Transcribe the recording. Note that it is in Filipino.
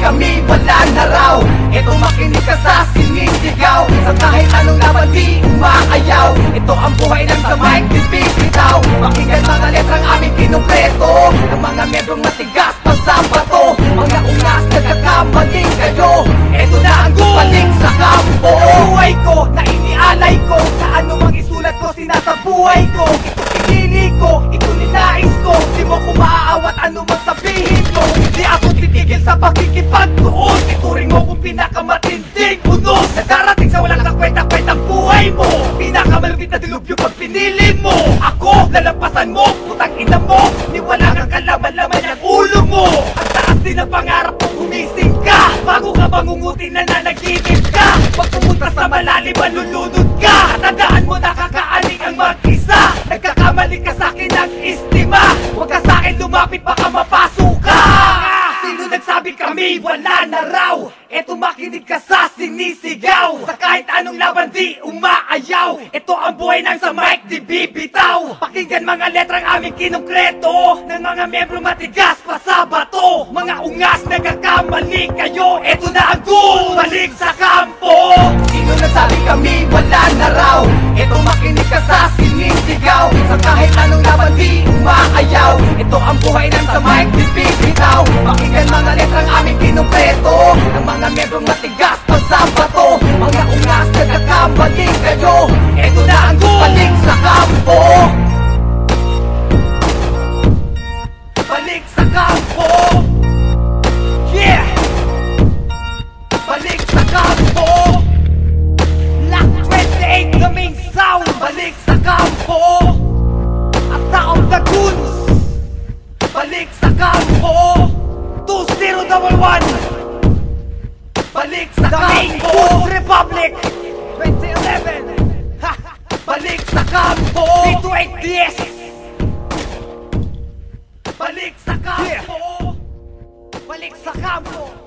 kami wala na raw. Ito makinig ka sa sinisigaw, sa kahit anong laban di umaayaw. Ito ang buhay ng sa mic, di bibitaw. Pakinggan mga letrang aming kinumpleto, ng mga mebrong matigas pa sa bato. Mga ungas nagkakamali kayo, ito na ang balik sa kampo. Buhay ko na inialay ko, sa anumang isulat ko sinasabuhay ko. Ito pinili ko, ito ninais ko, di mo ko maaawat anumang sabihin ko. Di ako titigil sa pakikipagtuon, ituring mo kung pinakamatinding unos na darating sa walang kakwenta-kwentang buhay mo. Pinakamalupit na dilubyo pag pinili mo. Ako, lalampasan mo, putang ina mo, ni wala kang kalaman-laman yung ulo mo. Ang taas din ang pangarap mo, gumising ka bago ka bangungutin na nanaginip ka. Pag pumunta sa malalim, malulunod ka. Tandaan mo, nakakaaling ang mag-isa. Nagkakamali ka sa'kin ng istima, huwag ka sa'kin lumapit, baka mapasok ka. Sino nagsabi kami wala na raw? Eto makinig ka sa sinisigaw, sa kahit anong laban di umaayaw. Ito ang buhay ng sa mic, di bibitaw. Pakinggan mga letrang aming kinongkreto, ng mga membro matigas pa sa bato. Mga ungas nagkakamali kayo, eto na ang goal, balik sa kampo. Sino nagsabi kami wala na raw? Eto makinig ka sa sinisigaw, sa kahit anong laban di umaayaw. Ito ang buhay ng sa mic, di bibitaw. Pakinggan mga letrang aming kinongkreto, ng mga mebrong matigas pa sa bato. Mga ungas nagkakamali kayo, eto na ang balik sa kampo. Balik sa kampo. Yeah! Balik sa kampo. Lock 28 kaming sound. Balik sa kampo. At taong Daguns, balik sa kampo. 2011, balik sa kampo. Republic 2011, balik sa kampo. B28DS, balik sa kampo. Balik sa kampo.